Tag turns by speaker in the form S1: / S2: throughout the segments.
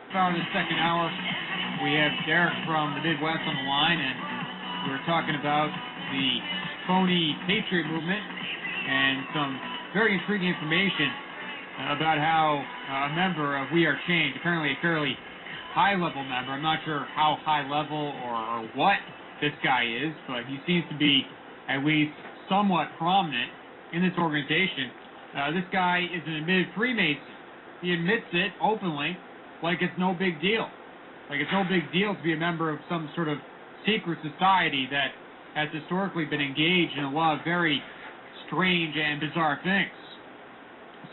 S1: Start of the second hour, we have Derek from the Midwest on the line, and we're talking about the phony Patriot movement and some very intriguing information about how a member of We Are Change, apparently a fairly high-level member, I'm not sure how high-level or what this guy is, but he seems to be at least somewhat prominent in this organization. This guy is an admitted Freemason. He admits it openly, like it's no big deal. Like it's no big deal to be a member of some sort of secret society that has historically been engaged in a lot of very strange and bizarre things.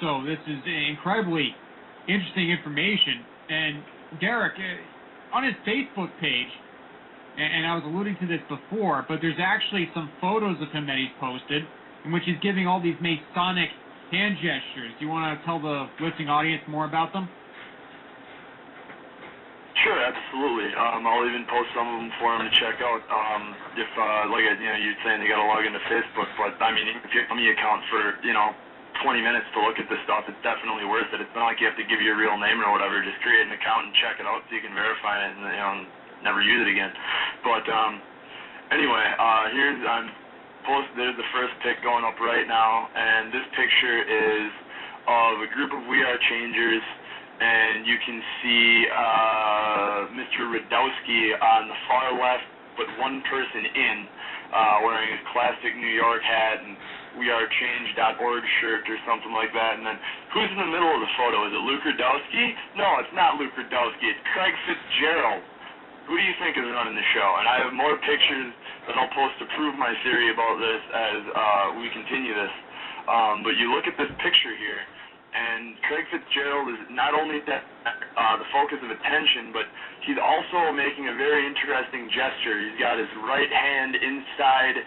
S1: So this is incredibly interesting information. And Derek, on his Facebook page, and I was alluding to this before, but there's actually some photos of him that he's posted in which he's giving all these Masonic hand gestures. Do you want to tell the listening audience more about them?
S2: Sure, absolutely. I'll even post some of them for them to check out. If, like, you're saying you got to log into Facebook, but I mean, if you have an account for, 20 minutes to look at this stuff, it's definitely worth it. It's not like you have to give your real name or whatever. Just create an account and check it out so you can verify it and, never use it again. But anyway, there's the first pic going up right now, and this picture is of a group of We Are Changers. And you can see Mr. Radowski on the far left, but one person in, wearing his classic New York hat and wearechange.org shirt or something like that. And then who's in the middle of the photo? Is it Luke Radowski? No, it's not Luke Radowski. It's Craig Fitzgerald. Who do you think is running the show? And I have more pictures that I'll post to prove my theory about this as we continue this. But you look at this picture here, and Craig Fitzgerald is not only the focus of attention, but he's also making a very interesting gesture. He's got his right hand inside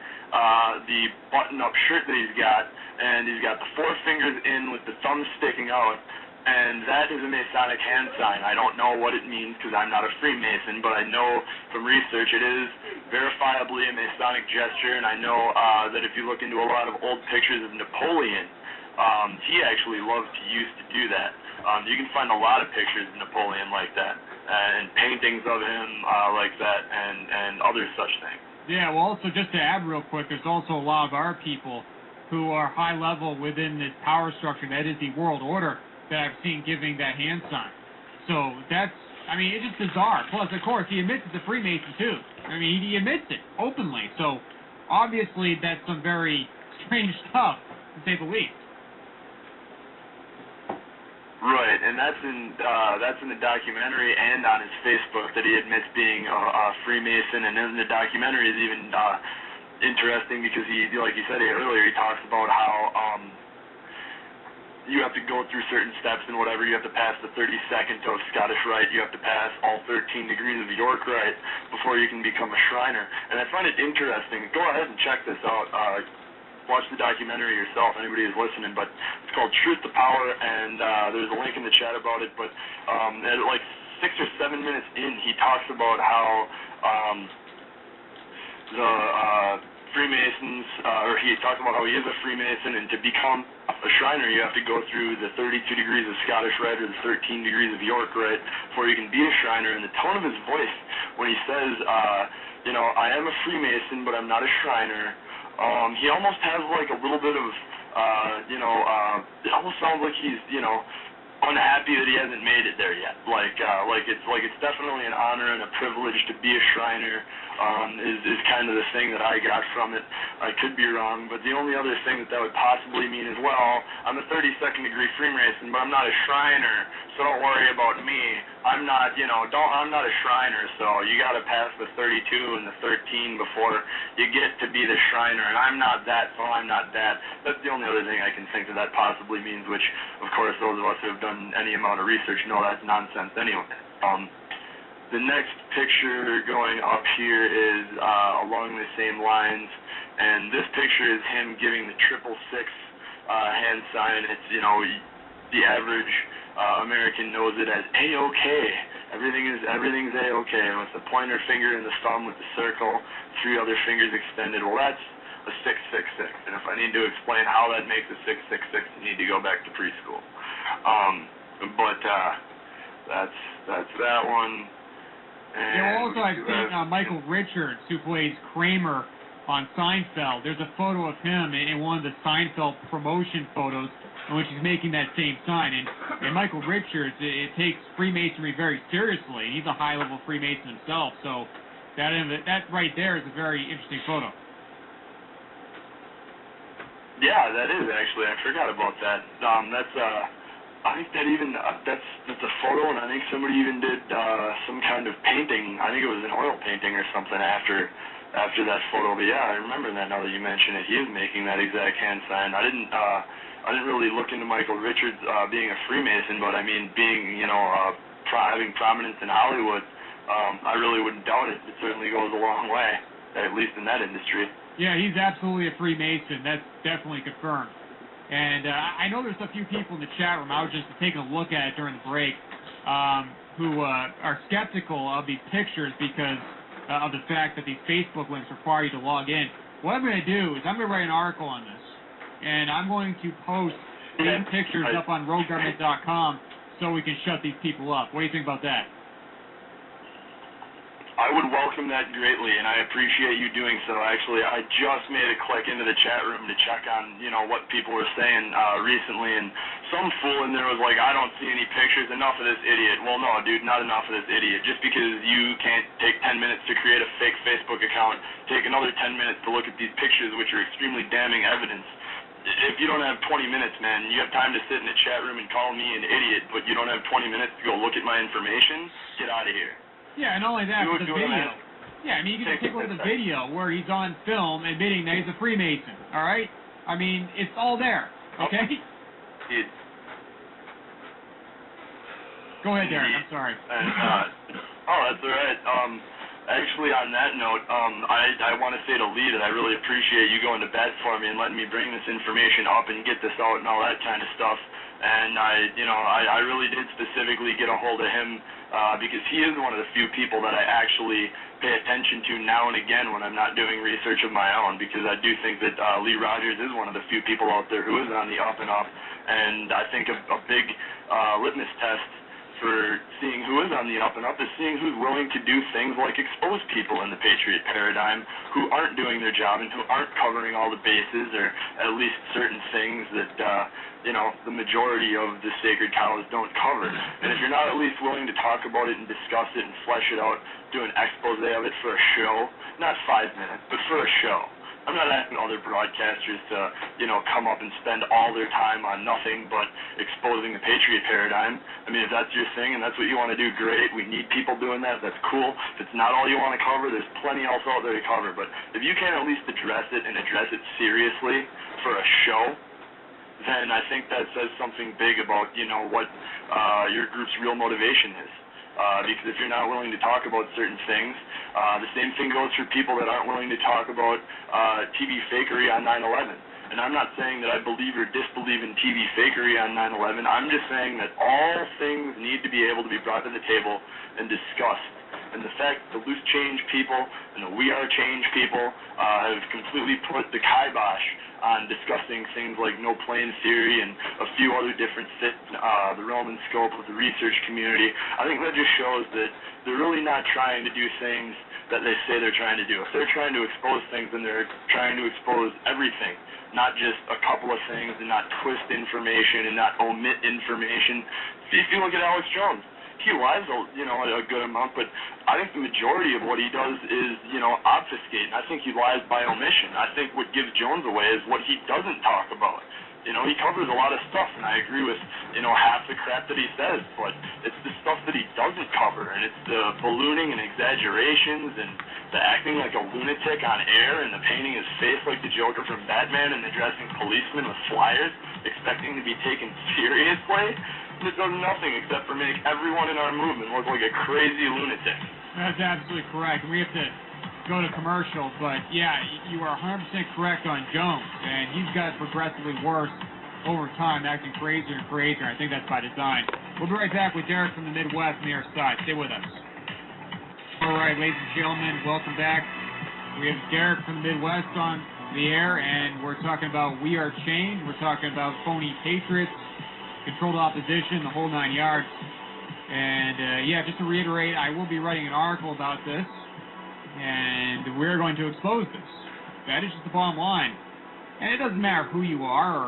S2: the button-up shirt that he's got, and he's got the four fingers in with the thumb sticking out, and that is a Masonic hand sign. I don't know what it means because I'm not a Freemason, but I know from research it is verifiably a Masonic gesture, and I know that if you look into a lot of old pictures of Napoleon, he actually loved to used to do that. You can find a lot of pictures of Napoleon like that, and paintings of him like that, and other such things.
S1: Yeah, well, also, just to add real quick, there's also a lot of our people who are high level within this power structure that is the world order that I've seen giving that hand sign. So that's, it's just bizarre. Plus, of course, he admits it's a Freemason, too. He admits it openly. So, obviously, that's some very strange stuff, to say the least.
S2: Right, and that's in the documentary and on his Facebook that he admits being a Freemason, and in the documentary is even interesting because he, like you said earlier, he talks about how you have to go through certain steps and whatever. You have to pass the 32nd of Scottish Rite. You have to pass all 13 degrees of York Rite before you can become a Shriner. And I find it interesting. Go ahead and check this out. Watch the documentary yourself, anybody who's listening, but it's called Truth to Power, and there's a link in the chat about it, but at like 6 or 7 minutes in, he talks about how the Freemasons, or he talks about how he is a Freemason, and to become a Shriner, you have to go through the 32 degrees of Scottish Rite or the 13 degrees of York Rite before you can be a Shriner, and the tone of his voice when he says, I am a Freemason, but I'm not a Shriner, he almost has like a little bit of, it almost sounds like he's, unhappy that he hasn't made it there yet. Like it's definitely an honor and a privilege to be a Shriner. Is kind of the thing that I got from it. I could be wrong, but the only other thing that would possibly mean is, well, I'm a 32nd degree Freemason, but I'm not a Shriner, so don't worry about me. I'm not a Shriner, so you got to pass the 32 and the 13 before you get to be the Shriner, and I'm not that, so I'm not that. That's the only other thing I can think that possibly means, which, of course, those of us who have done any amount of research know that's nonsense anyway. The next picture going up here is along the same lines, and this picture is him giving the 666 hand sign. It's, the average American knows it as A-OK. Everything's A-OK, with the pointer finger and the thumb with the circle, 3 other fingers extended. Well, that's a 666, and if I need to explain how that makes a 666, you need to go back to preschool. That's that one. And
S1: yeah, well, also I've seen Michael Richards, who plays Kramer on Seinfeld. There's a photo of him in one of the Seinfeld promotion photos in which he's making that same sign. And Michael Richards, it takes Freemasonry very seriously. He's a high-level Freemason himself, so that right there is a very interesting photo.
S2: Yeah, that is actually. I forgot about that. I think that even that's a photo, and I think somebody even did some kind of painting. I think it was an oil painting or something after that photo. But yeah, I remember that now that you mention it. He is making that exact hand sign. I didn't really look into Michael Richards being a Freemason, but I mean, being having prominence in Hollywood, I really wouldn't doubt it. It certainly goes a long way, at least in that industry.
S1: Yeah, he's absolutely a Freemason. That's definitely confirmed. And I know there's a few people in the chat room, I was just taking a look at it during the break, who are skeptical of these pictures because of the fact that these Facebook links require you to log in. What I'm going to do is I'm going to write an article on this, and I'm going to post these pictures up on roguegovernment.com so we can shut these people up. What do you think about that?
S2: I would welcome that greatly, and I appreciate you doing so. Actually, I just made a click into the chat room to check on, what people were saying recently, and some fool in there was like, I don't see any pictures, enough of this idiot. Well, no, dude, not enough of this idiot. Just because you can't take 10 minutes to create a fake Facebook account, take another 10 minutes to look at these pictures, which are extremely damning evidence. If you don't have 20 minutes, man, you have time to sit in the chat room and call me an idiot, but you don't have 20 minutes to go look at my information, get out of here.
S1: Yeah, and not only that, but the video. Yeah, I mean, you can just take a look at the video where he's on film admitting that he's a Freemason, all right? I mean, it's all there, okay? Go ahead, Derek, I'm sorry.
S2: That's all right. Actually, on that note, I want to say to Lee that I really appreciate you going to bat for me and letting me bring this information up and get this out and all that kind of stuff. And I really did specifically get a hold of him because he is one of the few people that I actually pay attention to now and again when I'm not doing research of my own, because I do think that Lee Rogers is one of the few people out there who is on the up and up, and I think a big litmus test for seeing who is on the up and up is seeing who's willing to do things like expose people in the Patriot paradigm who aren't doing their job and who aren't covering all the bases, or at least certain things that the majority of the sacred cows don't cover. And if you're not at least willing to talk about it and discuss it and flesh it out, do an expose of it for a show, not 5 minutes, but for a show. I'm not asking other broadcasters to, come up and spend all their time on nothing but exposing the Patriot paradigm. I mean, if that's your thing and that's what you want to do, great. We need people doing that. That's cool. If it's not all you want to cover, there's plenty else out there to cover. But if you can't at least address it and address it seriously for a show, then I think that says something big about, what your group's real motivation is. Because if you're not willing to talk about certain things, the same thing goes for people that aren't willing to talk about TV fakery on 9/11. And I'm not saying that I believe or disbelieve in TV fakery on 9/11. I'm just saying that all things need to be able to be brought to the table and discussed. And the fact that the Loose Change people and the We Are Change people have completely put the kibosh on discussing things like no plane theory and a few other different the realm and scope of the research community, I think that just shows that they're really not trying to do things that they say they're trying to do. If they're trying to expose things, then they're trying to expose everything, not just a couple of things, and not twist information and not omit information. See, if you look at Alex Jones, he lies a good amount, but I think the majority of what he does is, obfuscate, and I think he lies by omission. I think what gives Jones away is what he doesn't talk about. He covers a lot of stuff, and I agree with, half the crap that he says, but it's the stuff that he doesn't cover, and it's the ballooning and exaggerations and the acting like a lunatic on air and the painting his face like the Joker from Batman and addressing policemen with flyers, expecting to be taken seriously. It does nothing except for make everyone in our movement look like a crazy lunatic.
S1: That's absolutely correct. We have to go to commercial, but yeah, you are 100% correct on Jones, and he's got progressively worse over time, acting crazier and crazier. I think that's by design. We'll be right back with Derek from the Midwest on the other side. Stay with us. All right, ladies and gentlemen, welcome back. We have Derek from the Midwest on the air, and we're talking about We Are Change. We're talking about phony patriots, controlled opposition, the whole 9 yards. And And, yeah, just to reiterate, I will be writing an article about this, and we're going to expose this. That is just the bottom line. And it doesn't matter who you are or